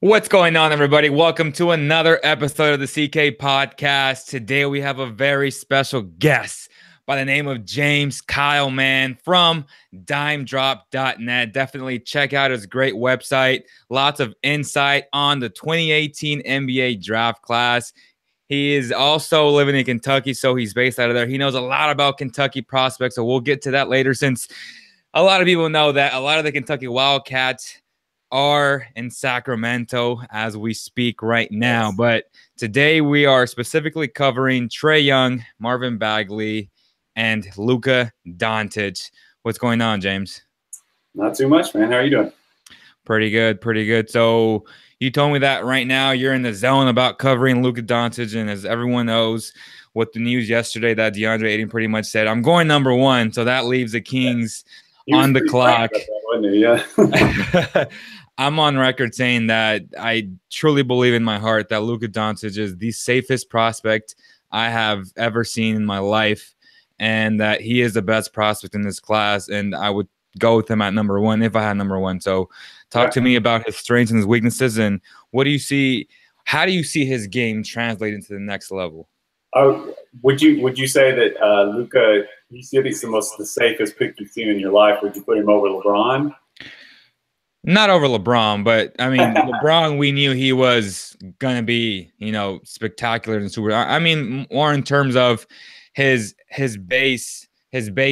What's going on, everybody? Welcome to another episode of the CK Podcast. Today we have a very special guest by the name of James Kyle, man, from dimedrop.net. Definitely check out his great website. Lots of insight on the 2018 NBA draft class. He is also living in Kentucky, so he's based out of there. He knows a lot about Kentucky prospects, so we'll get to that later, since a lot of people know that a lot of the Kentucky Wildcats are in Sacramento as we speak right now. Yes. But today we are specifically covering Trey Young, Marvin Bagley, and Luka Doncic. What's going on, James? Not too much, man. How are you doing? Pretty good, pretty good. So you told me that right now you're in the zone about covering Luka Doncic, and as everyone knows, with the news yesterday that DeAndre Ayton pretty much said, I'm going number one, so that leaves the Kings on the clock. Yeah. I'm on record saying that I truly believe in my heart that Luka Doncic is the safest prospect I have ever seen in my life, and that he is the best prospect in this class, and I would go with him at number one if I had number one. So talk to me about his strengths and his weaknesses, and what do you see? How do you see his game translate into the next level? Would you say that Luka, you said he's the safest pick you've seen in your life? Would you put him over LeBron? Not over LeBron, but I mean, LeBron, we knew he was going to be, spectacular and super. I mean, more in terms of his base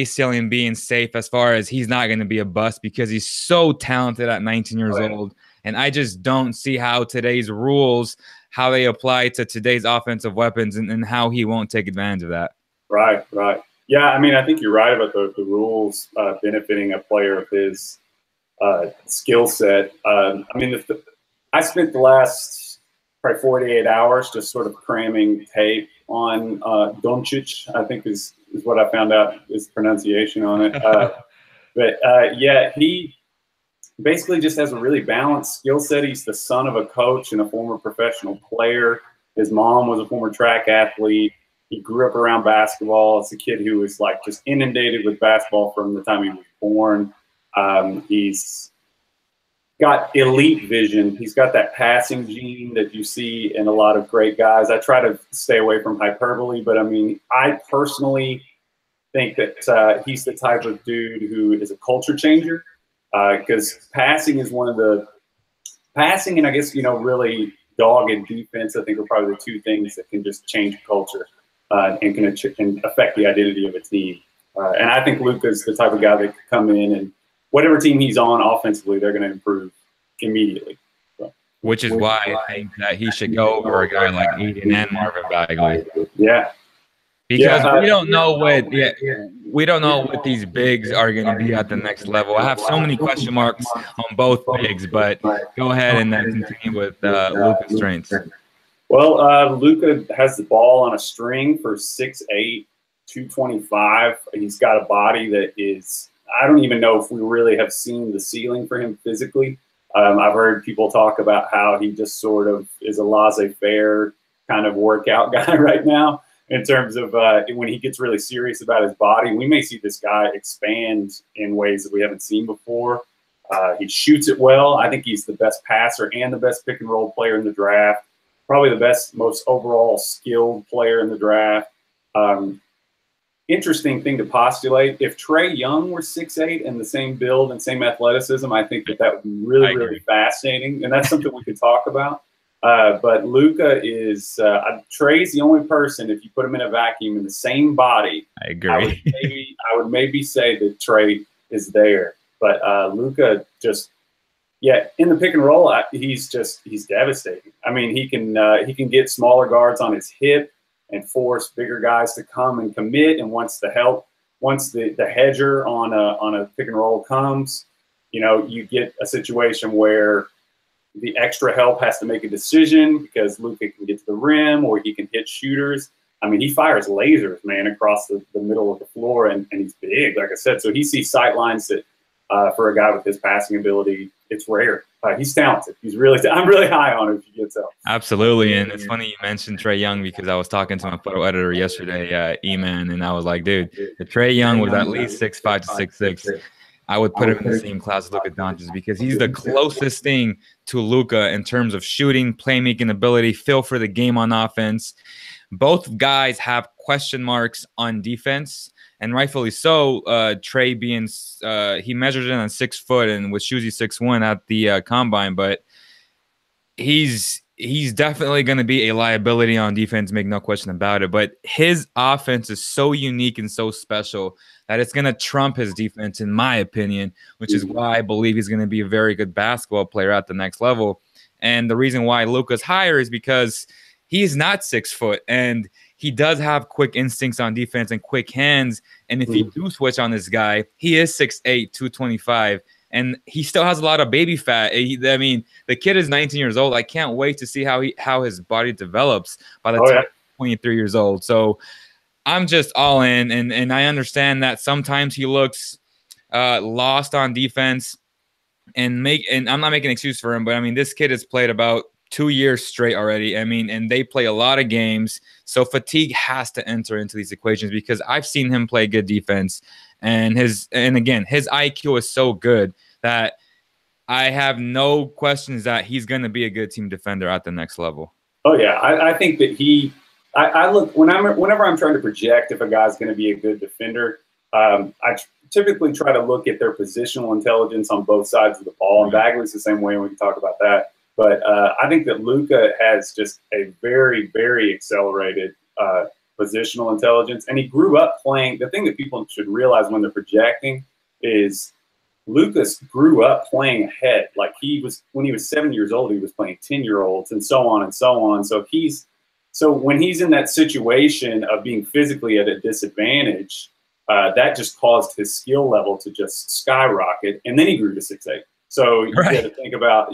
ceiling being safe, as far as he's not going to be a bust because he's so talented at 19 years old. And I just don't see how today's rules, how they apply to today's offensive weapons, and how he won't take advantage of that. Right. Yeah, I mean, I think you're right about the rules benefiting a player of his skill set. I mean, I spent the last probably 48 hours just sort of cramming tape on Dončić, I think is what I found out his pronunciation on it. Yeah, he basically just has a really balanced skill set. He's the son of a coach and a former professional player. His mom was a former track athlete. He grew up around basketball. It's a kid who was like just inundated with basketball from the time he was born. He's got elite vision. He's got that passing gene that you see in a lot of great guys. I try to stay away from hyperbole, but I mean, I personally think that he's the type of dude who is a culture changer, because passing is one of the passing, and I guess, really dogged defense, I think, are probably the two things that can just change culture and can affect the identity of a team. And I think Luka's the type of guy that could come in and whatever team he's on offensively, they're going to improve immediately. So. Which is why I think that he should go over a guy like Ayton and Marvin Bagley. Yeah. Because we don't know what these bigs are going to be at the next level. I have so many question marks on both bigs, but go ahead and then continue with Luka's strengths. Well, Luka has the ball on a string for 6'8", 225. He's got a body that is, I don't even know if we really have seen the ceiling for him physically. I've heard people talk about how he just sort of is a laissez-faire kind of workout guy right now in terms of when he gets really serious about his body. We may see this guy expand in ways that we haven't seen before. He shoots it well. I think he's the best passer and the best pick-and-roll player in the draft, probably the best, most overall skilled player in the draft. Interesting thing to postulate. If Trey Young were 6'8" and the same build and same athleticism, I think that would be really, really fascinating. And that's something we could talk about. But Luka is Trey's the only person, if you put him in a vacuum in the same body, I agree. I would maybe say that Trey is there. But Luka just, in the pick and roll, he's devastating. I mean, he can get smaller guards on his hip and force bigger guys to come and commit. And once the hedger on a pick and roll comes, you get a situation where the extra help has to make a decision because Luka can get to the rim or he can hit shooters. I mean, he fires lasers, man, across the middle of the floor, and he's big, like I said. So he sees sight lines that for a guy with his passing ability, it's rare. He's talented. I'm really high on him, if you get so. Absolutely. And it's funny you mentioned Trey Young, because I was talking to my photo editor yesterday, E-Man, and I was like, dude, if Trey Young was at least 6'5" to 6'6", I would put him in the same class as Luka Doncic because he's the closest thing to Luka in terms of shooting, playmaking ability, feel for the game on offense. Both guys have question marks on defense, and rightfully so. Trae being he measured in on 6 foot and was usually 6'1" at the combine, but he's definitely going to be a liability on defense, make no question about it. But his offense is so unique and so special that it's going to trump his defense, in my opinion, which is why I believe he's going to be a very good basketball player at the next level. And the reason why Luka's higher is because he's not 6 foot, and he does have quick instincts on defense and quick hands. And if you do switch on this guy, he is 6'8", 225. And he still has a lot of baby fat. I mean, the kid is 19 years old. I can't wait to see how his body develops by the time he's 23 years old. So I'm just all in, and I understand that sometimes he looks lost on defense, and I'm not making an excuse for him, but I mean, this kid has played about 2 years straight already. I mean, and they play a lot of games, so fatigue has to enter into these equations because I've seen him play good defense. And again, his IQ is so good that I have no questions that he's going to be a good team defender at the next level. Oh yeah, I think that I look whenever I'm trying to project if a guy's going to be a good defender, I typically try to look at their positional intelligence on both sides of the ball. And Bagley's the same way, and we can talk about that. But I think that Luka has just a very, very accelerated positional intelligence, and he grew up playing. The thing that people should realize when they're projecting is Lucas grew up playing ahead. Like when he was 7 years old, he was playing 10-year-olds and so on and so on. So when he's in that situation of being physically at a disadvantage, that just caused his skill level to just skyrocket, and then he grew to 6'8". So you got to think about,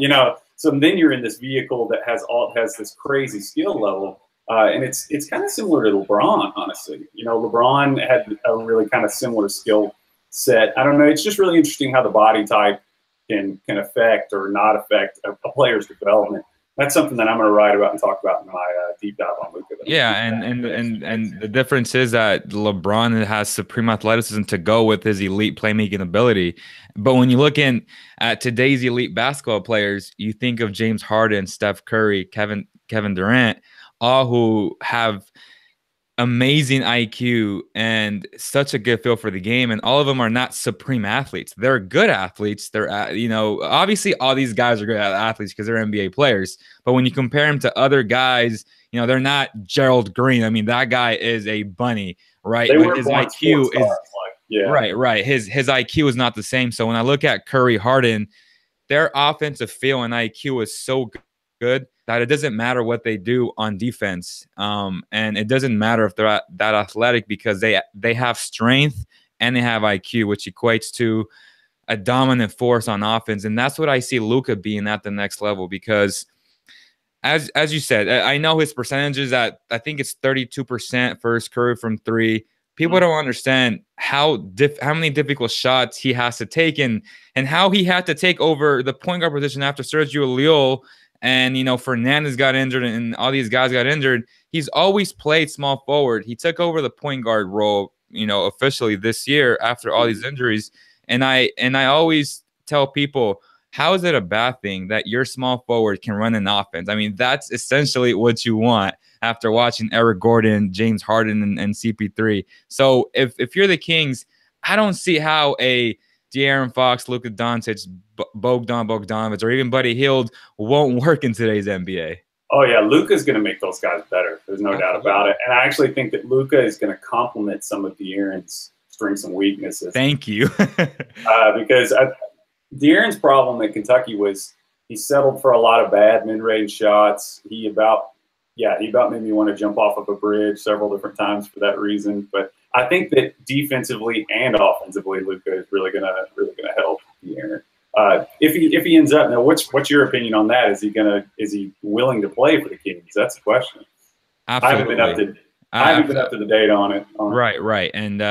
so then you're in this vehicle that has this crazy skill level. And it's kind of similar to LeBron, honestly. LeBron had a really kind of similar skill set. I don't know. It's just really interesting how the body type can affect or not affect a player's development. That's something that I'm going to write about and talk about in my deep dive on Luka. Yeah, and the difference is that LeBron has supreme athleticism to go with his elite playmaking ability. But when you look at today's elite basketball players, you think of James Harden, Steph Curry, Kevin Durant, all who have amazing IQ and such a good feel for the game, and all of them are not supreme athletes. They're good athletes. They're obviously all these guys are good athletes because they're NBA players. But when you compare them to other guys, they're not Gerald Green. I mean, that guy is a bunny, right? But his IQ is right. His IQ is not the same. So when I look at Curry, Harden, their offensive feel and IQ is so good that it doesn't matter what they do on defense. And it doesn't matter if they're that athletic because they have strength and they have IQ, which equates to a dominant force on offense. And that's what I see Luka being at the next level because as you said, I know his percentages at, I think it's 32% for his career from 3. People don't understand how many difficult shots he has to take and how he had to take over the point guard position after Sergio Llull and, Fernandez got injured and all these guys got injured. He's always played small forward. He took over the point guard role, officially this year after all these injuries. And I always tell people, how is it a bad thing that your small forward can run an offense? I mean, that's essentially what you want after watching Eric Gordon, James Harden, and CP3. So if you're the Kings, I don't see how a De'Aaron Fox, Luka Doncic, Bogdan Bogdanovic, or even Buddy Hield won't work in today's NBA. Oh, yeah. Luka's going to make those guys better. There's no doubt about it. And I actually think that Luka is going to complement some of De'Aaron's strengths and weaknesses. Thank you. Because De'Aaron's problem at Kentucky was he settled for a lot of bad mid-range shots. He about made me want to jump off of a bridge several different times for that reason. But I think that defensively and offensively, Luka is really gonna help De'Aaron. If he ends up now, what's your opinion on that? Is he willing to play for the Kings? That's the question. Absolutely. I haven't been up to the date on it. Right. And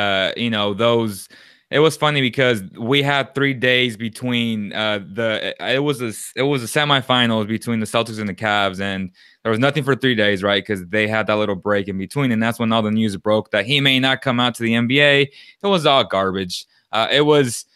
it was funny because we had 3 days between it was a semifinals between the Celtics and the Cavs, and there was nothing for 3 days, right? Because they had that little break in between, and that's when all the news broke that he may not come out to the NBA. It was all garbage. It was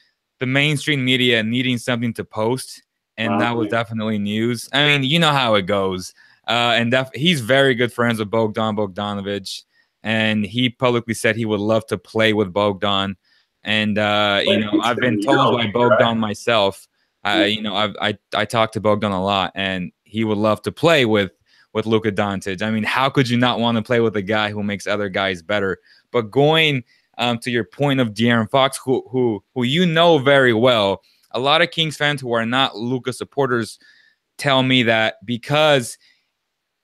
the mainstream media needing something to post, and that was definitely news. I mean, you know how it goes. And he's very good friends with Bogdanovic, and he publicly said he would love to play with Bogdan. And you know, I've been told by Bogdan myself. You know, I talked to Bogdan a lot, and he would love to play with Luka Doncic. I mean, how could you not want to play with a guy who makes other guys better? But going to your point of De'Aaron Fox, who you know very well, a lot of Kings fans who are not Luka supporters tell me that because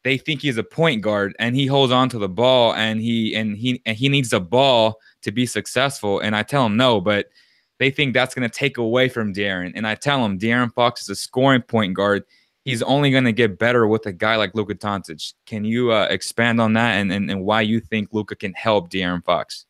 they think he's a point guard and he holds on to the ball and he needs the ball to be successful. And I tell them no, but they think that's going to take away from De'Aaron. And I tell them De'Aaron Fox is a scoring point guard. He's only going to get better with a guy like Luka Doncic. Can you expand on that and why you think Luka can help De'Aaron Fox?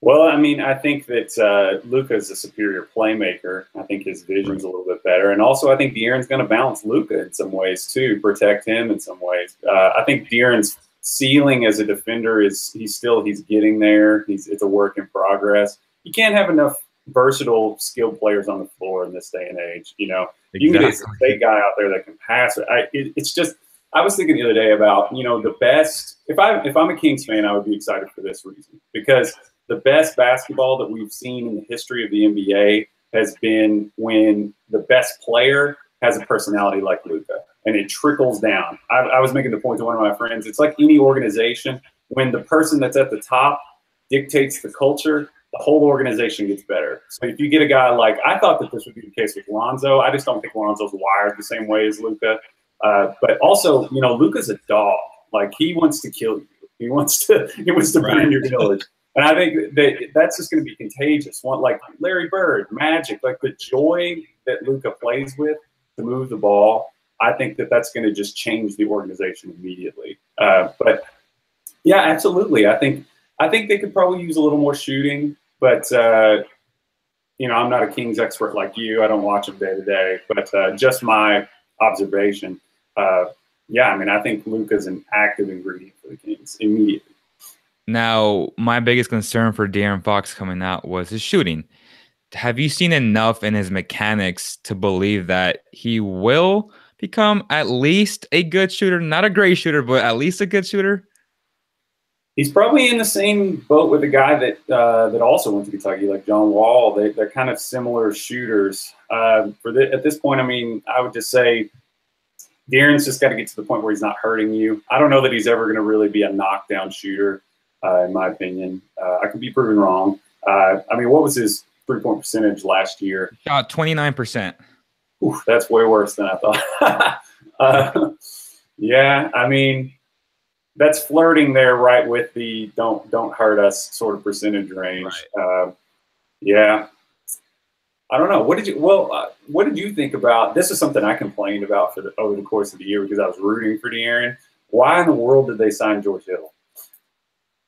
Well, I mean, I think that Luka is a superior playmaker. I think his vision's a little bit better. And also, I think De'Aaron's going to balance Luka in some ways, too, protect him in some ways. I think De'Aaron's ceiling as a defender he's getting there. It's a work in progress. You can't have enough versatile, skilled players on the floor in this day and age. You know, you can get a big guy out there that can pass. It's just, I was thinking the other day about, you know, the best. If I'm a Kings fan, I would be excited for this reason, because the best basketball that we've seen in the history of the NBA has been when the best player has a personality like Luka, and it trickles down. I was making the point to one of my friends. It's like any organization. When the person that's at the top dictates the culture, the whole organization gets better. So if you get a guy like, I thought that this would be the case with Lonzo. I just don't think Lonzo's wired the same way as Luka. But also, you know, Luka's a dog. Like, he wants to kill you. He wants to burn your village. And I think that's just going to be contagious. Like Larry Bird, Magic, like the joy that Luka plays with to move the ball, I think that's going to just change the organization immediately. But yeah, absolutely. I think they could probably use a little more shooting, but you know, I'm not a Kings expert like you. I don't watch them day to day, but just my observation. Yeah, I mean, I think Luka's an active ingredient for the Kings immediately. Now, my biggest concern for De'Aaron Fox coming out was his shooting. Have you seen enough in his mechanics to believe that he will become at least a good shooter? Not a great shooter, but at least a good shooter? He's probably in the same boat with a guy that also went to Kentucky, like John Wall. They're kind of similar shooters. At this point, I mean, I would just say De'Aaron's just got to get to the point where he's not hurting you. I don't know that he's ever going to really be a knockdown shooter. In my opinion, I could be proven wrong. I mean, what was his three-point percentage last year? Shot 29%. Oof, that's way worse than I thought. Yeah, I mean, that's flirting there, right, with the don't hurt us sort of percentage range. Right. Yeah, I don't know. What did you think about? This is something I complained about over the course of the year because I was rooting for De'Aaron. Why in the world did they sign George Hill?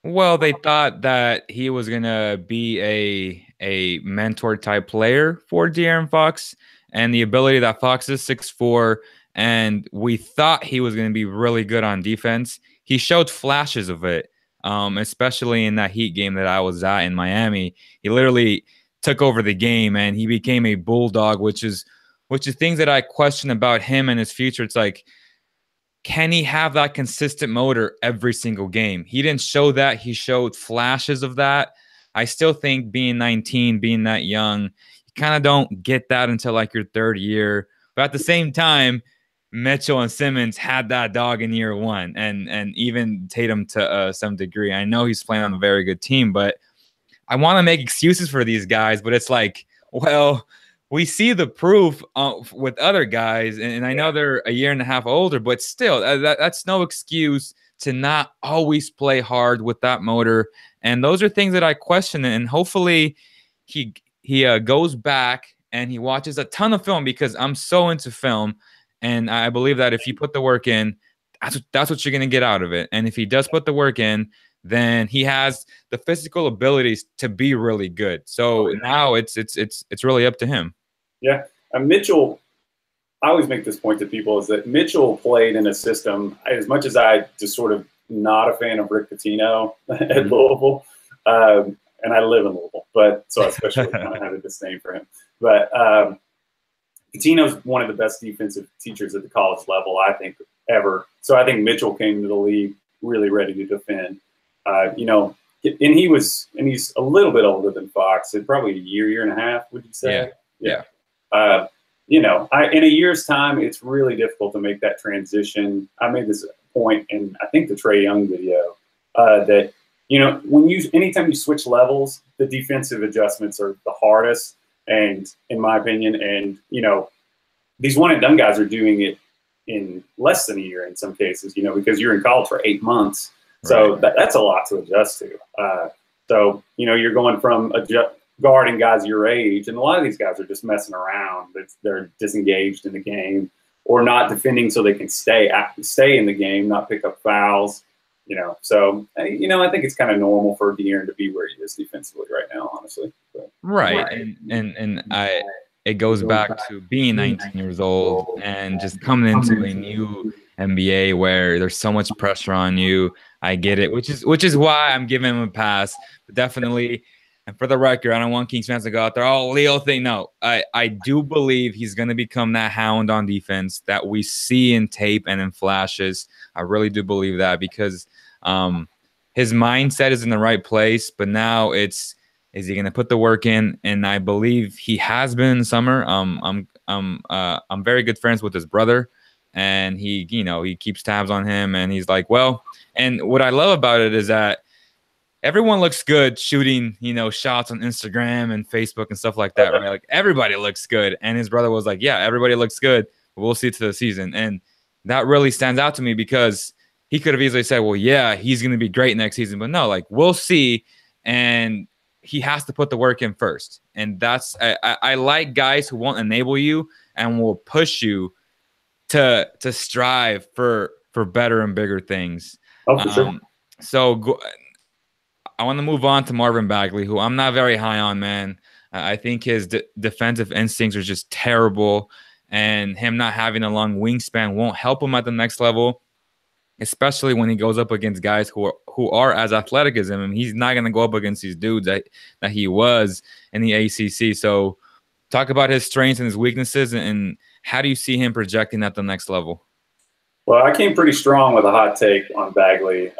Well, they thought that he was going to be a mentor type player for De'Aaron Fox, and the ability that Fox is 6'4", and we thought he was going to be really good on defense. He showed flashes of it, especially in that Heat game that I was at in Miami. He literally took over the game, and he became a bulldog, which is things that I question about him and his future. It's like, can he have that consistent motor every single game? He didn't show that. He showed flashes of that. I still think being 19, being that young, you kind of don't get that until like your third year. But at the same time, Mitchell and Simmons had that dog in year one, and even Tatum to some degree. I know he's playing on a very good team, but I want to make excuses for these guys, but it's like, well, we see the proof with other guys, and I know they're a year and a half older, but still, that's no excuse to not always play hard with that motor. And those are things that I question, and hopefully he goes back and he watches a ton of film, because I'm so into film, and I believe that if you put the work in, that's what you're going to get out of it. And if he does put the work in, then he has the physical abilities to be really good. So now it's really up to him. Yeah, Mitchell, I always make this point to people, is that Mitchell played in a system, as much as I just sort of not a fan of Rick Pitino at Louisville, and I live in Louisville, but so I especially kind of have a disdain for him. But Pitino's one of the best defensive teachers at the college level, I think, ever. So I think Mitchell came to the league really ready to defend. You know, and he's a little bit older than Fox, probably a year and a half, would you say? Yeah. You know, in a year's time, it's really difficult to make that transition. I made this point in, I think, the Trey Young video that, you know, anytime you switch levels, the defensive adjustments are the hardest, and in my opinion, and, you know, these one and done guys are doing it in less than a year in some cases, you know, because you're in college for 8 months. So that's a lot to adjust to. So, you know, you're going from guarding guys your age, and a lot of these guys are just messing around. They're disengaged in the game or not defending so they can stay in the game, not pick up fouls. You know, so, you know, I think it's kind of normal for De'Aaron to be where he is defensively right now, honestly. But, and it goes back to being 19 years old and just coming into a new NBA where there's so much pressure on you. I get it, which is why I'm giving him a pass. But definitely, and for the record, I don't want Kings fans to go out there, oh, Leo thing. No, I do believe he's going to become that hound on defense that we see in tape and in flashes. I really do believe that because his mindset is in the right place. But now is he going to put the work in? And I believe he has been in the summer. I'm very good friends with his brother, and he keeps tabs on him, and he's like, well, and what I love about it is that everyone looks good shooting, you know, shots on Instagram and Facebook and stuff like that, right? Like everybody looks good. And his brother was like, yeah, everybody looks good. But we'll see it to the season. And that really stands out to me because he could have easily said, well, yeah, he's going to be great next season. But no, like we'll see. And he has to put the work in first. And that's I like guys who won't enable you and will push you to strive for better and bigger things. Oh, for sure. So I want to move on to Marvin Bagley, who I'm not very high on, man. I think his defensive instincts are just terrible, and him not having a long wingspan won't help him at the next level, especially when he goes up against guys who are as athletic as him. And he's not going to go up against these dudes that he was in the ACC. So talk about his strengths and his weaknesses, and how do you see him projecting at the next level? Well, I came pretty strong with a hot take on Bagley.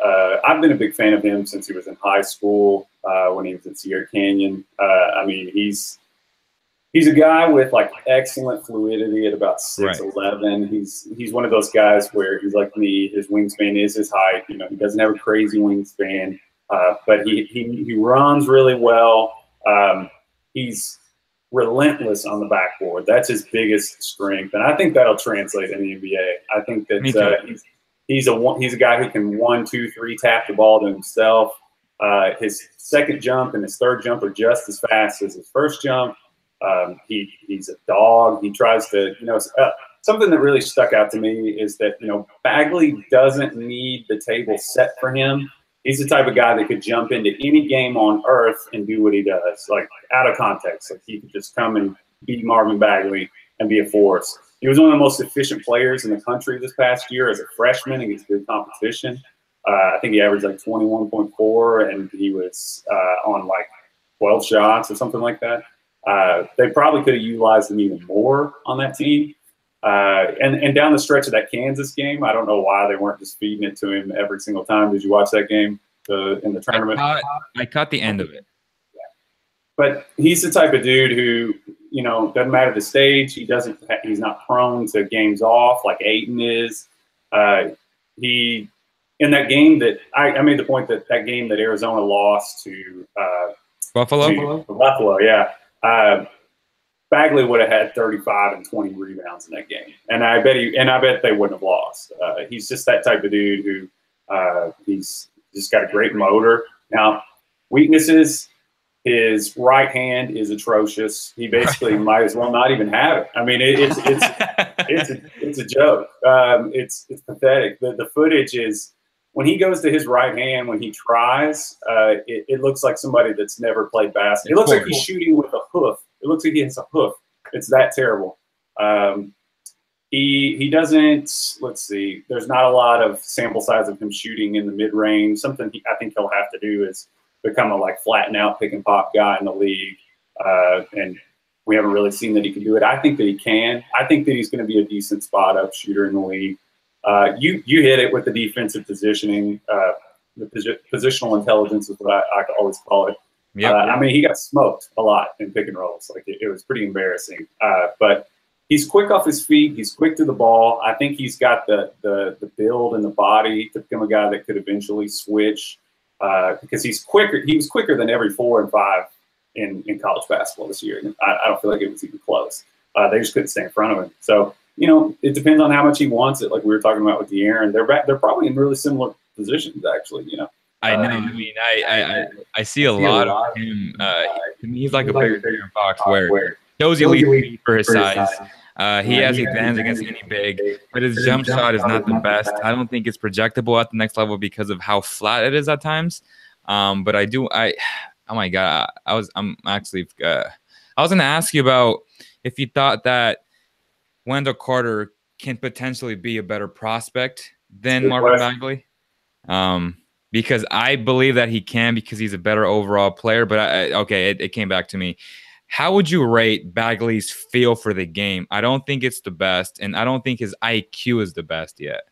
I've been a big fan of him since he was in high school, when he was at Sierra Canyon. I mean, he's a guy with like excellent fluidity at about 6'11". He's one of those guys where he's like me. His wingspan is his height. You know, he doesn't have a crazy wingspan, but he runs really well. He's relentless on the backboard. That's his biggest strength, and I think that'll translate in the NBA. I think that he's a guy who can 1, 2, 3 tap the ball to himself. His second jump and his third jump are just as fast as his first jump. He's a dog. He tries to, you know, something that really stuck out to me is that, you know, Bagley doesn't need the table set for him. He's the type of guy that could jump into any game on earth and do what he does, like out of context. Like he could just come and beat Marvin Bagley and be a force. He was one of the most efficient players in the country this past year as a freshman against good competition. I think he averaged like 21.4, and he was on like 12 shots or something like that. They probably could have utilized him even more on that team. And down the stretch of that Kansas game, I don't know why they weren't just feeding it to him every single time. Did you watch that game in the tournament? I caught the end of it. Yeah. But he's the type of dude who, you know, doesn't matter the stage. He's not prone to games off like Ayton is. In that game that I made the point that game that Arizona lost to Buffalo, yeah. Bagley would have had 35 and 20 rebounds in that game, and I bet they wouldn't have lost. He's just that type of dude who he's just got a great motor. Now, weaknesses: his right hand is atrocious. He basically might as well not even have it. I mean, it's a joke. It's pathetic. The footage is when he goes to his right hand when he tries. It looks like somebody that's never played basketball. It looks like he's shooting with a hoof. It looks like he has a hoof. It's that terrible. He doesn't, let's see, there's not a lot of sample size of him shooting in the mid-range. Something I think he'll have to do is become a like flatten out pick and pop guy in the league. And We haven't really seen that he can do it. I think that he can. I think that he's going to be a decent spot-up shooter in the league. You hit it with the defensive positioning. The positional intelligence is what I always call it. Yep. I mean, he got smoked a lot in pick and rolls. Like it was pretty embarrassing. But he's quick off his feet. He's quick to the ball. I think he's got the build and the body to become a guy that could eventually switch because he's quicker. He was quicker than every 4 and 5 in college basketball this year. I don't feel like it was even close. They just couldn't stay in front of him. So, it depends on how much he wants it. Like we were talking about with De'Aaron, they're probably in really similar positions, actually. I know. I mean, I see a lot of him. To me, he's like a bigger De'Aaron Fox, where shows elite for his size. He has the advantage against any big, but his jump shot is not the best. I don't think it's projectable at the next level because of how flat it is at times. But oh my God, I was going to ask you about if you thought that Wendell Carter can potentially be a better prospect than Marvin Bagley. Because I believe that he can because he's a better overall player. But it came back to me. How would you rate Bagley's feel for the game? I don't think it's the best, and I don't think his IQ is the best yet.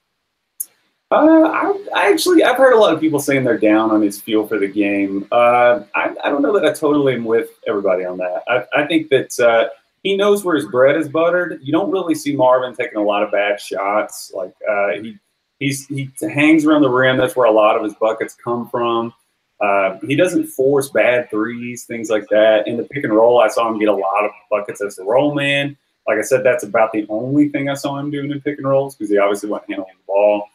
I've heard a lot of people saying they're down on his feel for the game. I don't know that I totally am with everybody on that. I think that he knows where his bread is buttered. You don't really see Marvin taking a lot of bad shots. Like he hangs around the rim. That's where a lot of his buckets come from. He doesn't force bad threes, things like that. In the pick and roll, I saw him get a lot of buckets as the roll man. Like I said, that's about the only thing I saw him doing in pick and rolls because he obviously wasn't handling the ball.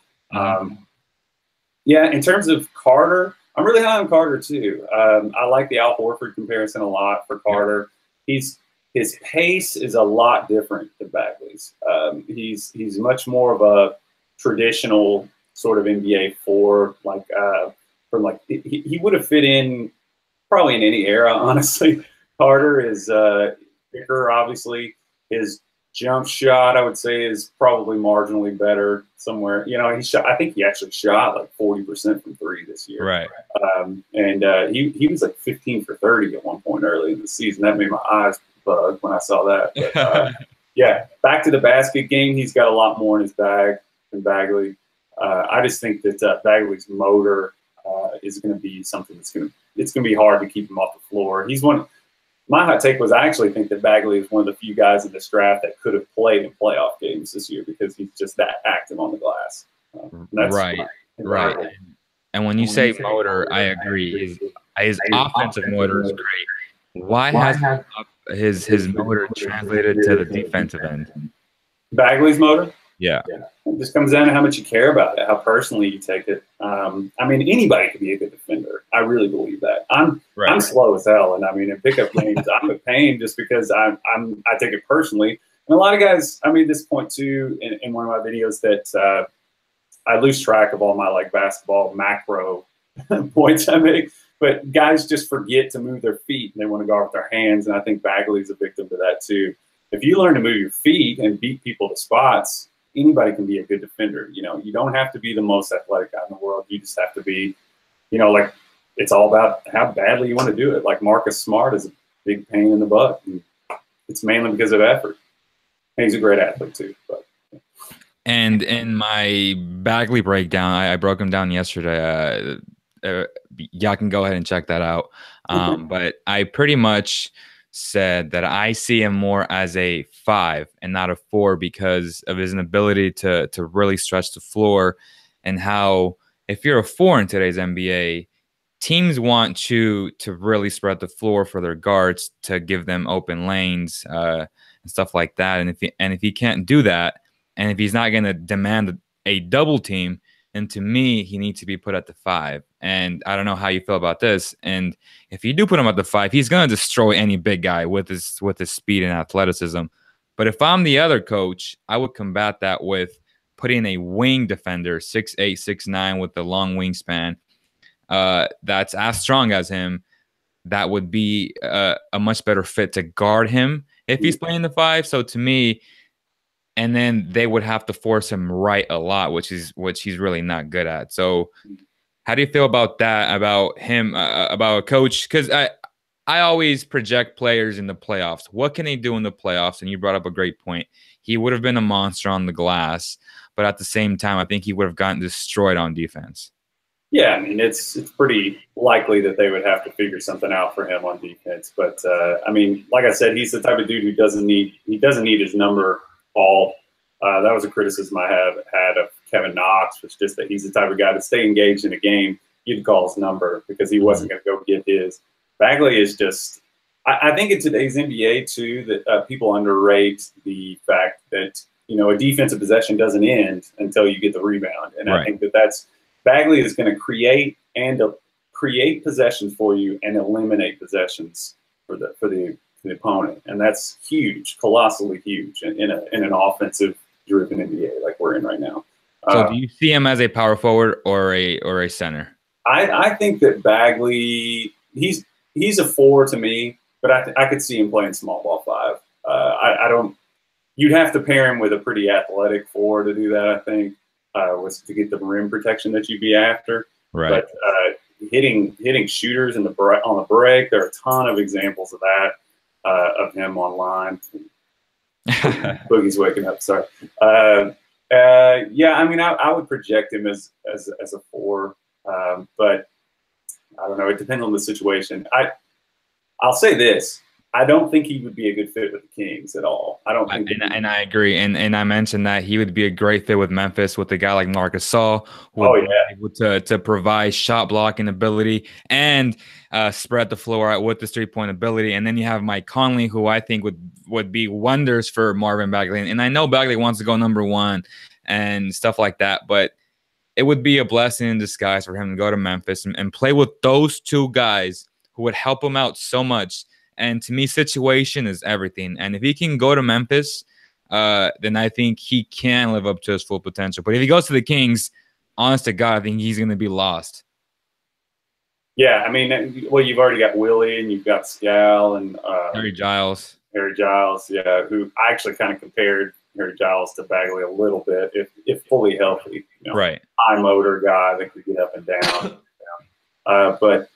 In terms of Carter, I'm really high on Carter too. I like the Al Horford comparison a lot for Carter. His pace is a lot different than Bagley's. He's much more of a traditional sort of NBA 4, he would have fit in probably in any era, honestly. Carter is bigger, obviously. His jump shot, I would say, is probably marginally better somewhere. I think he actually shot like 40% from 3 this year. Right. He was like 15 for 30 at one point early in the season. That made my eyes bug when I saw that. But, back to the basket game, he's got a lot more in his bag than Bagley. I just think that Bagley's motor is going to be something it's going to be hard to keep him off the floor. My hot take was I actually think that Bagley is one of the few guys in this draft that could have played in playoff games this year because he's just that active on the glass. Right. And when you say motor, I agree. His offensive motor is great. Why has his motor translated to the defensive end? Bagley's motor? Yeah. It just comes down to how much you care about it, how personally you take it. Anybody can be a good defender. I really believe that. I'm slow as hell, and in pickup games, I'm a pain just because I take it personally. And a lot of guys, I made this point too in one of my videos that I lose track of all my basketball macro points I make. But guys just forget to move their feet and they want to guard with their hands, and I think Bagley's a victim to that too. If you learn to move your feet and beat people to spots, anybody can be a good defender. You don't have to be the most athletic guy in the world. You just have to be, it's all about how badly you want to do it. Like Marcus Smart is a big pain in the butt. And it's mainly because of effort. And he's a great athlete too. But. And in my Bagley breakdown, I broke him down yesterday. Y'all can go ahead and check that out. But I pretty much said that I see him more as a 5 and not a 4 because of his inability to really stretch the floor, and how if you're a 4 in today's NBA, teams want you to really spread the floor for their guards to give them open lanes and stuff like that. And if he can't do that, and if he's not going to demand a double team, then to me, he needs to be put at the 5. And I don't know how you feel about this. And if you do put him at the 5, he's going to destroy any big guy with his speed and athleticism. But if I'm the other coach, I would combat that with putting a wing defender, 6'8", 6'9", with the long wingspan, that's as strong as him. That would be a much better fit to guard him if he's playing the 5. So to me, and then they would have to force him right a lot, which he's really not good at. So how do you feel about that, about him, about a coach? Because I always project players in the playoffs. What can they do in the playoffs? And you brought up a great point. He would have been a monster on the glass, but at the same time, I think he would have gotten destroyed on defense. Yeah, I mean, it's pretty likely that they would have to figure something out for him on defense. But I mean, like I said, he's the type of dude who doesn't need his number called. That was a criticism I have had of Kevin Knox, was just that he's the type of guy to stay engaged in a game. You'd call his number because he wasn't going to go get his. Bagley is just – I think in today's NBA, too, that people underrate the fact that, you know, a defensive possession doesn't end until you get the rebound. And right. I think that's – Bagley is going to create possessions for you and eliminate possessions for the opponent. And that's huge, colossally huge in an offensive-driven NBA like we're in right now. So do you see him as a power forward or a center? I think that Bagley – he's a 4 to me, but I could see him playing small ball 5. I don't. You'd have to pair him with a pretty athletic 4 to do that. I think was to get the rim protection that you'd be after. Right. But hitting shooters on the break, there are a ton of examples of that of him online. Boogie's waking up. Sorry. Yeah, I mean, I would project him as a 4, but. I don't know. It depends on the situation. I'll say this. I don't think he would be a good fit with the Kings at all. I don't think. And I agree. And I mentioned that he would be a great fit with Memphis with a guy like Marc Gasol, who would be able to provide shot blocking ability and spread the floor out with the 3-point ability. And then you have Mike Conley, who I think would be wonders for Marvin Bagley. And I know Bagley wants to go number 1 and stuff like that, but it would be a blessing in disguise for him to go to Memphis and play with those 2 guys who would help him out so much. And to me, situation is everything. And if he can go to Memphis, then I think he can live up to his full potential. But if he goes to the Kings, honest to God, I think he's going to be lost. Yeah, I mean, well, you've already got Willie and you've got Scal and Harry Giles. Yeah, who I actually kind of compared Harry Giles to Bagley a little bit, if fully healthy. You know, right. High motor guy that could get up and down. But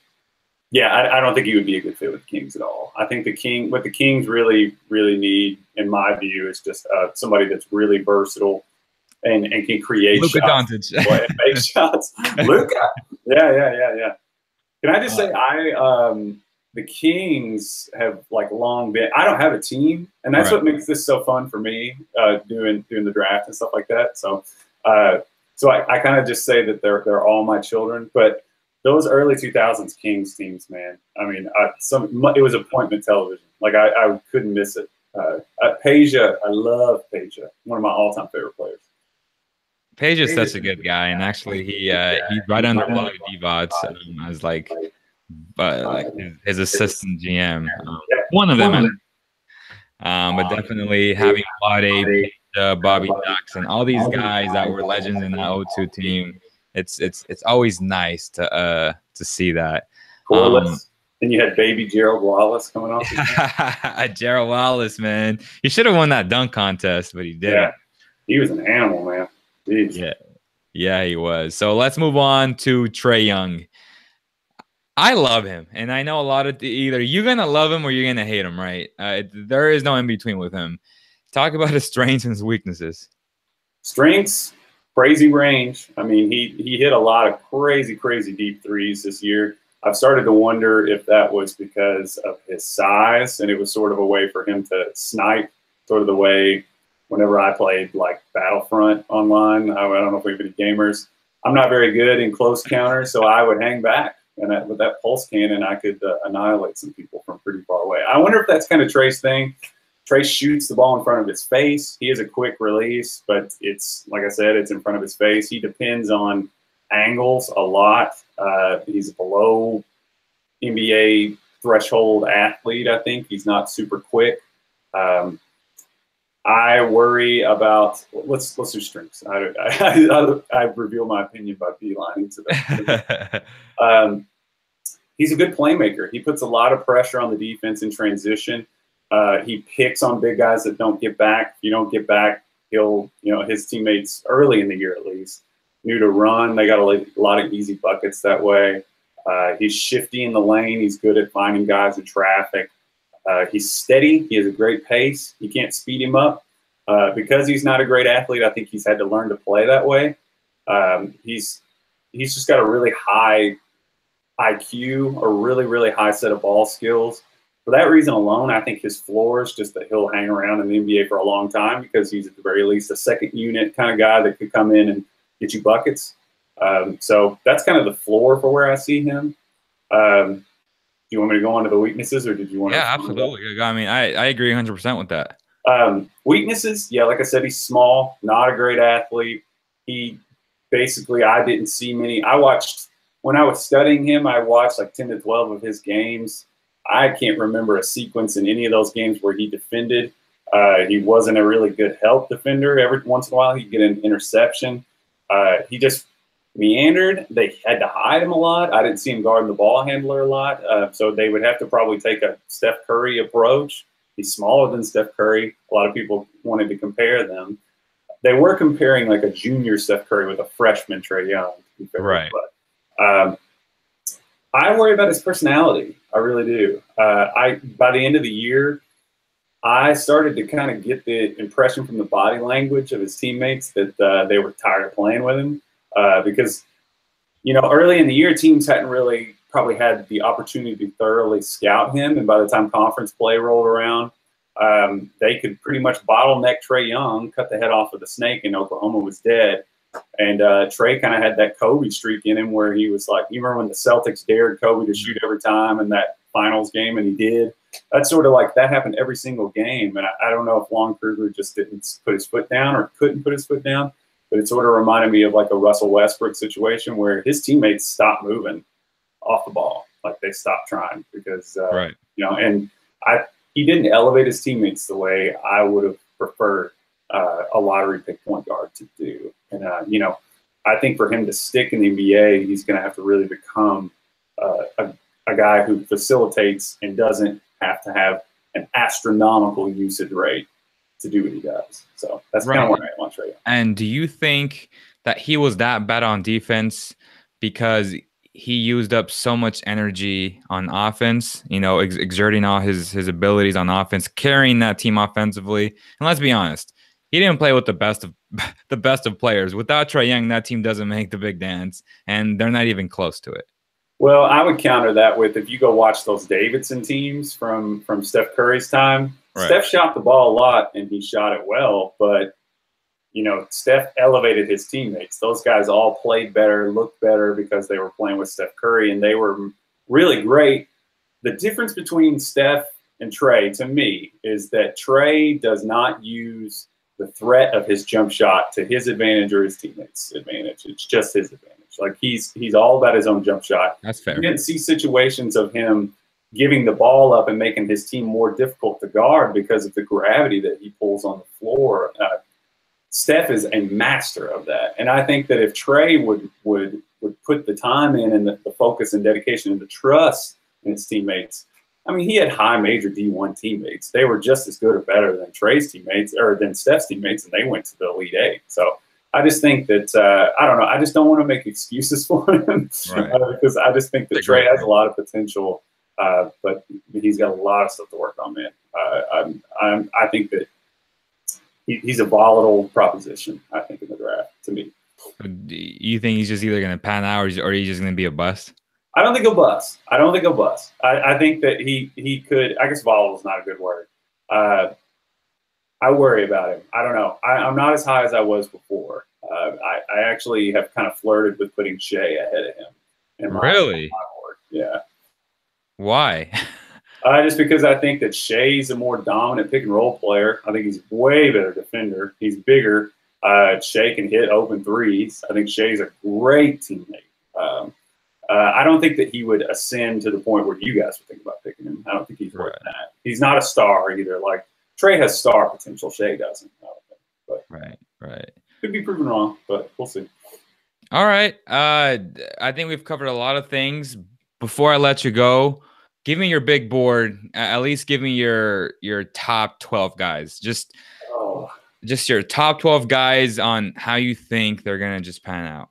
yeah, I don't think he would be a good fit with the Kings at all. I think what the Kings really, really need, in my view, is just somebody that's really versatile and can create Luka shots. Doncic. And make shots. Luka. Yeah. Can I just say the Kings have long been. I don't have a team, and that's what makes this so fun for me doing the draft and stuff like that. So, I kind of just say that they're all my children. But those early 2000s Kings teams, man. I mean, it was appointment television. Like I couldn't miss it. Peja, I love Peja. One of my all-time favorite players. Peja is such a good guy, and actually he's right under a lot of DVODs as his assistant GM. One of them, but definitely having Wade, Bobby Jackson, all these guys that were legends in that 0-2 team. It's always nice to see that. And you had baby Gerald Wallace coming off. Gerald Wallace, man, he should have won that dunk contest, but he didn't. Yeah, he was an animal, man. Jeez. Yeah, he was. So let's move on to Trey Young. I love him, and I know a lot of either you're gonna love him or you're gonna hate him, right? There is no in between with him. Talk about his strengths and his weaknesses. Strengths, crazy range. I mean, he hit a lot of crazy deep threes this year. I've started to wonder if that was because of his size, and it was sort of a way for him to snipe, sort of the way whenever I played like Battlefront online. I don't know if we have any gamers. I'm not very good in close counters, so I would hang back. And with that pulse cannon, I could annihilate some people from pretty far away. I wonder if that's kind of Trey's thing. Trey shoots the ball in front of his face. He has a quick release, but it's, like I said, it's in front of his face. He depends on angles a lot. He's a below NBA threshold athlete, I think. He's not super quick. I worry about let's do strengths. I reveal my opinion by beelining to them. He's a good playmaker. He puts a lot of pressure on the defense in transition. He picks on big guys that don't get back. If you don't get back, he'll, his teammates early in the year at least knew to run. They got a lot of easy buckets that way. He's shifty in the lane. He's good at finding guys in traffic. He's steady. He has a great pace. You can't speed him up. Because he's not a great athlete, I think he's had to learn to play that way. He's just got a really high IQ, a really, really high set of ball skills. For that reason alone, I think his floor is just that he'll hang around in the NBA for a long time because he's at the very least a second unit kind of guy that could come in and get you buckets. So that's kind of the floor for where I see him. Do you want me to go on to the weaknesses, or did you want to? Yeah, absolutely. I mean, I agree 100% with that. Weaknesses, yeah, like I said, he's small, not a great athlete. He basically, I didn't see many. When I was studying him, I watched like 10 to 12 of his games. I can't remember a sequence in any of those games where he defended. He wasn't a really good help defender. Every once in a while, he'd get an interception. He just meandered. They had to hide him a lot. I didn't see him guarding the ball handler a lot. So they would have to probably take a Steph Curry approach. He's smaller than Steph Curry. A lot of people wanted to compare them. They were comparing like a junior Steph Curry with a freshman Trey Young. Right. But I worry about his personality. I really do. By the end of the year, I started to kind of get the impression from the body language of his teammates that they were tired of playing with him because, early in the year, teams hadn't really probably had the opportunity to thoroughly scout him. And by the time conference play rolled around, they could pretty much bottleneck Trey Young, cut the head off of the snake, and Oklahoma was dead. And Trae kind of had that Kobe streak in him where he was like, you remember when the Celtics dared Kobe to shoot every time in that finals game, and he did? That's sort of like that happened every single game. And I don't know if Lon Kruger just didn't put his foot down or couldn't put his foot down, but it sort of reminded me of like a Russell Westbrook situation where his teammates stopped moving off the ball. Like they stopped trying because, right. And he didn't elevate his teammates the way I would have preferred a lottery pick point guard to do. And, I think for him to stick in the NBA, he's going to have to really become a guy who facilitates and doesn't have to have an astronomical usage rate to do what he does. So that's kind of where I want Trey. And do you think that he was that bad on defense because he used up so much energy on offense, exerting all his abilities on offense, carrying that team offensively? And let's be honest, he didn't play with the best of players. Without Trey Young, that team doesn't make the big dance, and they're not even close to it. Well, I would counter that with, if you go watch those Davidson teams from Steph Curry's time, right. Steph shot the ball a lot and he shot it well, but Steph elevated his teammates. Those guys all played better, looked better because they were playing with Steph Curry, and they were really great. The difference between Steph and Trae, to me, is that Trae does not use the threat of his jump shot to his advantage or his teammates' advantage. It's just his advantage. Like he's all about his own jump shot. That's fair. You didn't see situations of him giving the ball up and making his team more difficult to guard because of the gravity that he pulls on the floor. Steph is a master of that. And I think that if Trae would put the time in and the focus and dedication and the trust in his teammates, I mean, he had high major D1 teammates. They were just as good or better than Trae's teammates or than Steph's teammates, and they went to the Elite Eight. So I just think that, I don't know, I just don't want to make excuses for him because I just think that Trae has a lot of potential, but he's got a lot of stuff to work on, man. I think that he's a volatile proposition, I think, in the draft, to me. Do you think he's just either going to pan out or he's just going to be a bust? I don't think he'll bust. I think that he could. I guess volatile is not a good word. I worry about him. I don't know. I'm not as high as I was before. I actually have kind of flirted with putting Shea ahead of him. Really? Yeah. Why? Just because I think that Shea's a more dominant pick and roll player. I think he's way better defender. He's bigger. Shea can hit open threes. I think Shea's a great teammate. I don't think that he would ascend to the point where you guys would think about picking him. I don't think he's worth that. He's not a star either. Like Trae has star potential. Shea doesn't. I don't think. But right. Could be proven wrong, but we'll see. All right. I think we've covered a lot of things. Before I let you go, give me your big board. At least give me your top 12 guys. Just your top 12 guys on how you think they're gonna just pan out.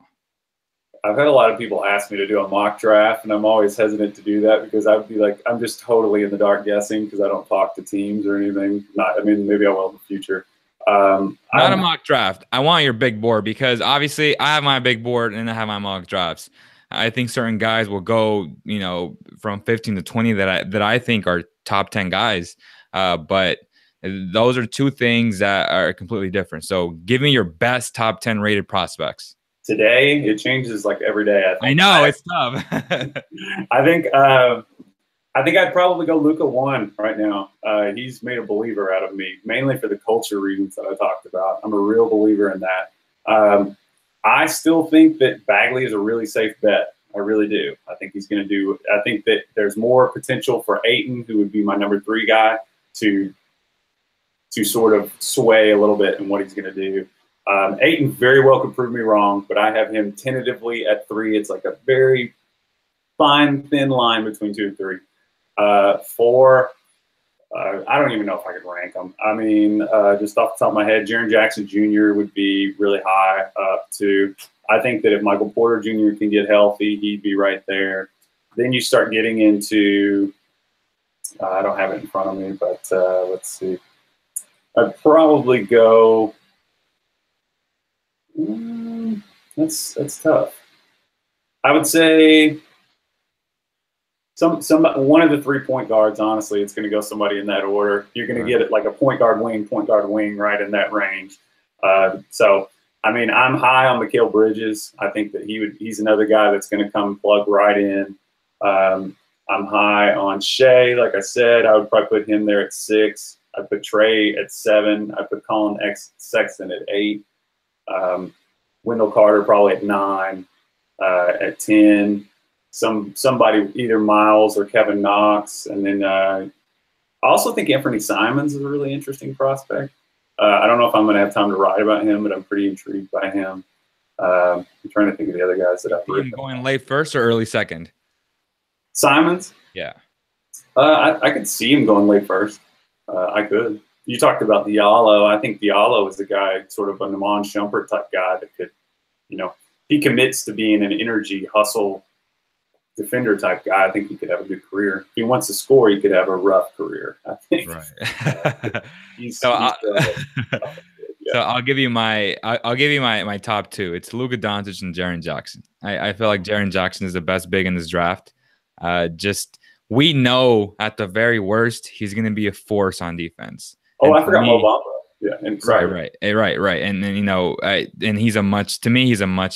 I've had a lot of people ask me to do a mock draft, and I'm always hesitant to do that because I would be like, I'm just totally in the dark guessing because I don't talk to teams or anything. I mean, maybe I will in the future. Not a mock draft. I want your big board because obviously I have my big board and I have my mock drafts. I think certain guys will go, from 15 to 20 that I think are top 10 guys. But those are two things that are completely different. So give me your best top 10 rated prospects. Today, it changes like every day. I know it's tough. I think I'd probably go Luka 1 right now. He's made a believer out of me, mainly for the culture reasons that I talked about. I'm a real believer in that. I still think that Bagley is a really safe bet. I really do. I think he's going to do. I think that there's more potential for Ayton, who would be my number 3 guy, to sort of sway a little bit in what he's going to do. Ayton very well could prove me wrong, but I have him tentatively at 3. It's like a very fine, thin line between 2 and 3. 4, I don't even know if I could rank them. I mean, just off the top of my head, Jaren Jackson Jr. would be really high up to. I think that if Michael Porter Jr. can get healthy, he'd be right there. Then you start getting into, I don't have it in front of me, but let's see. I'd probably go. That's tough. I would say one of the 3 point guards. Honestly, it's going to go somebody in that order. You're going to get it like a point guard wing, right in that range. So I mean, I'm high on Mikal Bridges. I think that he's another guy that's going to come plug right in. I'm high on Shea. Like I said, I would probably put him there at 6. I'd put Trae at 7. I'd put Colin Sexton at 8. Wendell Carter probably at 9. At 10. Somebody, either Miles or Kevin Knox. And then I also think Anthony Simons is a really interesting prospect. I don't know if I'm going to have time to write about him, but I'm pretty intrigued by him. I'm trying to think of the other guys that I've written. Going late first or early second? Simons? Yeah. I could see him going late first. I could. You talked about Diallo. I think Diallo is a guy, sort of a Namon Shumpert type guy that could, he commits to being an energy, hustle, defender type guy. I think he could have a good career. If he wants to score, he could have a rough career, I think. Right. So I'll give you my top 2. It's Luka Doncic and Jaren Jackson. I feel like Jaren Jackson is the best big in this draft. We know at the very worst he's going to be a force on defense. Oh, I forgot Mo Bamba. Yeah, and right. And then and he's a much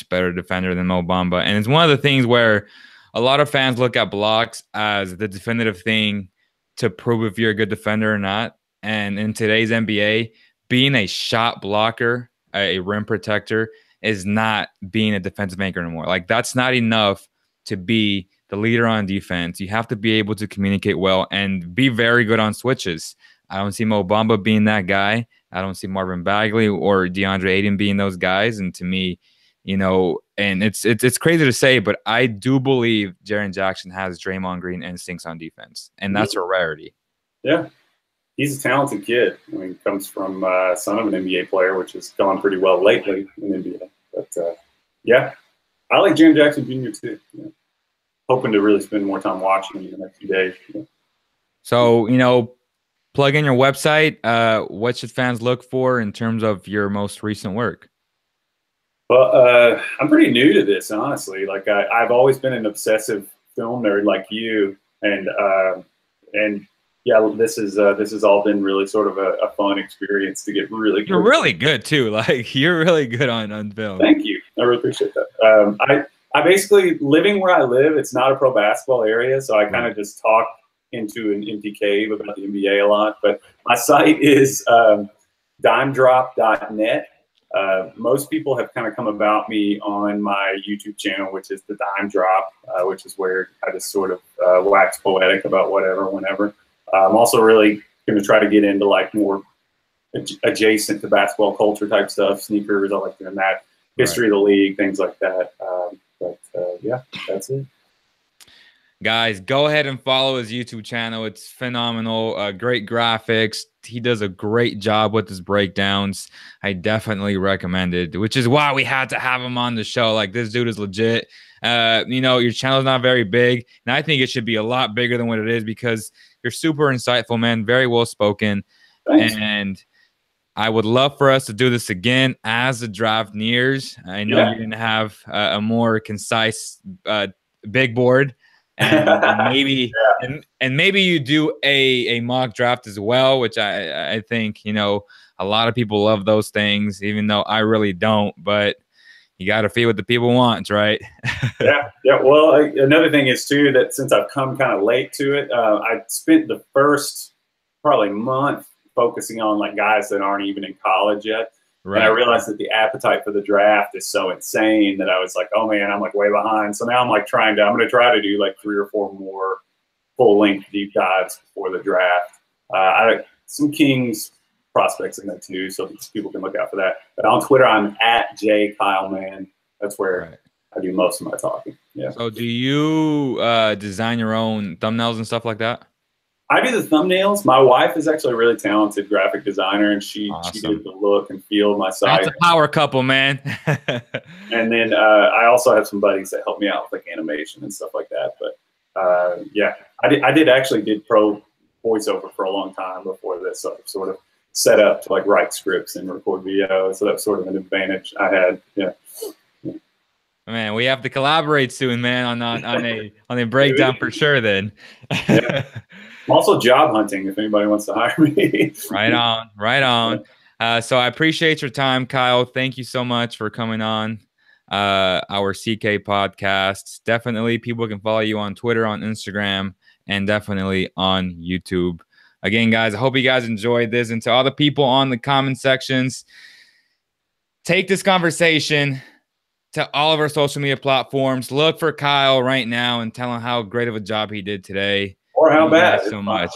better defender than Mo Bamba. And it's one of the things where a lot of fans look at blocks as the definitive thing to prove if you're a good defender or not. And in today's NBA, being a shot blocker, a rim protector, is not being a defensive anchor anymore. Like, that's not enough to be the leader on defense. You have to be able to communicate well and be very good on switches. I don't see Mo Bamba being that guy. I don't see Marvin Bagley or DeAndre Ayton being those guys. And to me, and it's crazy to say, but I do believe Jaren Jackson has Draymond Green instincts on defense, and that's a rarity. Yeah, he's a talented kid. I mean, comes from son of an NBA player, which has gone pretty well lately in NBA. But yeah, I like Jaren Jackson Jr. too. Yeah. Hoping to really spend more time watching him in the next few days. Yeah. So plug in your website. What should fans look for in terms of your most recent work? Well, I'm pretty new to this, honestly. Like I've always been an obsessive film nerd like you, and yeah, this has all been really sort of a fun experience to get really good. You're really good too. Like, you're really good on film. Thank you. I really appreciate that. I basically, living where I live, it's not a pro basketball area, so I kind of just talk into an empty cave about the NBA a lot. But my site is dimedrop.net. Most people have kind of come about me on my YouTube channel, which is the Dime Drop, which is where I just sort of wax poetic about whatever, whenever. I'm also really going to try to get into like more adjacent to basketball culture type stuff, sneakers. I like doing that, history of the league, things like that. But yeah, that's it. Guys, go ahead and follow his YouTube channel. It's phenomenal. Great graphics. He does a great job with his breakdowns. I definitely recommend it, which is why we had to have him on the show. Like, this dude is legit. Your channel's not very big, and I think it should be a lot bigger than what it is because you're super insightful, man. Very well spoken. Thanks. And I would love for us to do this again as the draft nears. I know you're going to have a more concise big board. And maybe and maybe you do a mock draft as well, which I think, a lot of people love those things, even though I really don't. But you got to feed what the people want, right? Yeah. Well, another thing is too that since I've come kind of late to it, I spent the first probably month focusing on like guys that aren't even in college yet. Right. And I realized that the appetite for the draft is so insane that I was like, oh man, I'm like way behind. So now I'm like I'm going to try to do like 3 or 4 more full length deep dives before the draft. Some Kings prospects in there too, so people can look out for that. But on Twitter, I'm at JKyleMan. That's where I do most of my talking. Yeah. So do you design your own thumbnails and stuff like that? I do the thumbnails. My wife is actually a really talented graphic designer, and she did the look and feel of my site. That's a power couple, man. And then I also have some buddies that help me out with like animation and stuff like that. But yeah, I did pro voiceover for a long time before this sort of set up to like write scripts and record video. So that's sort of an advantage I had. Yeah. Man, we have to collaborate soon, man, on a breakdown for sure. Then. Yeah. I'm also job hunting if anybody wants to hire me. Right on. So I appreciate your time, Kyle. Thank you so much for coming on our CK podcast. Definitely people can follow you on Twitter, on Instagram, and definitely on YouTube. Again, guys, I hope you guys enjoyed this. And to all the people on the comment sections, take this conversation to all of our social media platforms. Look for Kyle right now and tell him how great of a job he did today. Or how bad. So much.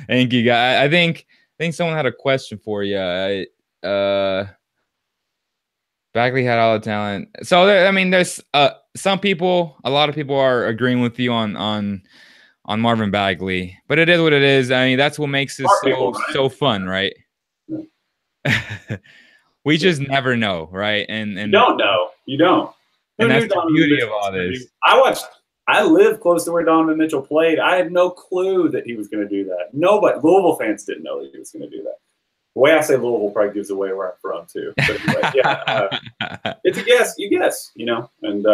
Thank you, guys. I think someone had a question for you. Bagley had all the talent. So there's some people. A lot of people are agreeing with you on Marvin Bagley, but it is what it is. I mean, that's what makes this so fun, right? We just never know, right? And you don't know. You don't. And that's the beauty of all this. I live close to where Donovan Mitchell played. I had no clue that he was going to do that. Nobody, Louisville fans didn't know that he was going to do that. The way I say Louisville probably gives away where I'm from too. But anyway, yeah, it's a guess. You guess, And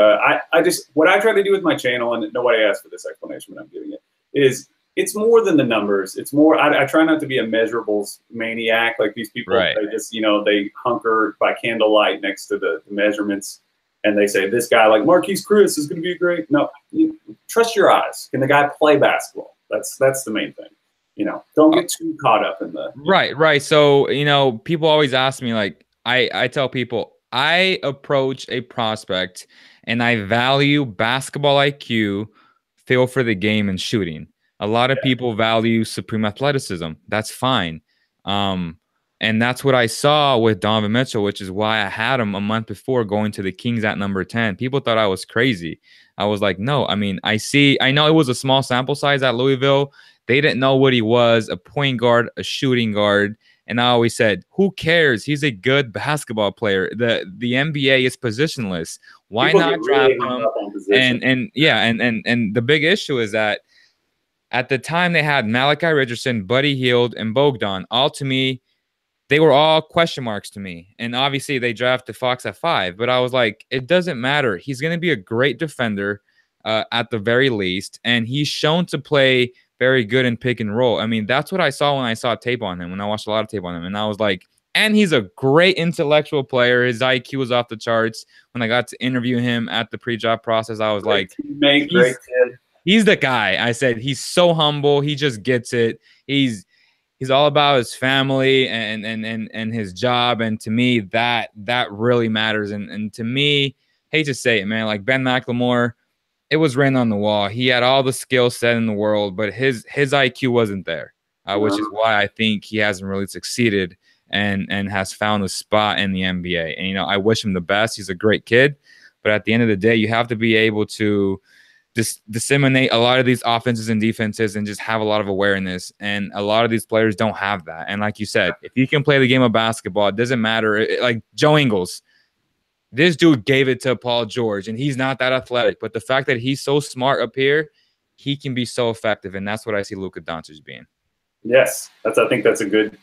what I try to do with my channel, and nobody asked for this explanation, but I'm giving it, is it's more than the numbers. It's more. I try not to be a measurables maniac like these people. Right. They just they hunker by candlelight next to the measurements. And they say, this guy like Marquise Chris is going to be great. No, trust your eyes. Can the guy play basketball? That's the main thing. Don't get too caught up in the. Right. So, people always ask me, like, I tell people, I approach a prospect and I value basketball IQ, feel for the game, and shooting. A lot of people value supreme athleticism. That's fine. And that's what I saw with Donovan Mitchell, which is why I had him a month before going to the Kings at number 10. People thought I was crazy. I was like, no, I know it was a small sample size at Louisville. They didn't know what he was, a point guard, a shooting guard. And I always said, who cares? He's a good basketball player. The NBA is positionless. Why not draft him? And the big issue is that at the time they had Malachi Richardson, Buddy Hield, and Bogdan. All to me, they were all question marks to me. And obviously they drafted Fox at 5. But I was like, it doesn't matter. He's going to be a great defender at the very least. And he's shown to play very good in pick and roll. I mean, that's what I saw when I saw tape on him, when I watched a lot of tape on him. And I was like, and he's a great intellectual player. His IQ was off the charts. When I got to interview him at the pre-draft process, I was like, he's the guy. I said, he's so humble. He just gets it. He's all about his family and his job. And to me, that really matters. And to me, hate to say it, man, like Ben McLemore, it was written on the wall. He had all the skill set in the world, but his IQ wasn't there, which is why I think he hasn't really succeeded and has found a spot in the NBA. And, I wish him the best. He's a great kid. But at the end of the day, you have to be able to disseminate a lot of these offenses and defenses and just have a lot of awareness. And a lot of these players don't have that. And like you said, if you can play the game of basketball, it doesn't matter. Like Joe Ingles, this dude gave it to Paul George, and he's not that athletic. But the fact that he's so smart up here, he can be so effective. And that's what I see Luka Doncic being. Yes, I think that's a good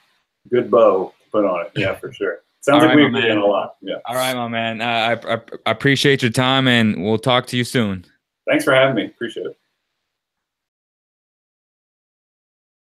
bow to put on it. Yeah, for sure. Sounds like we agree on a lot. Yeah. All right, my man. I appreciate your time, and we'll talk to you soon. Thanks for having me. Appreciate it.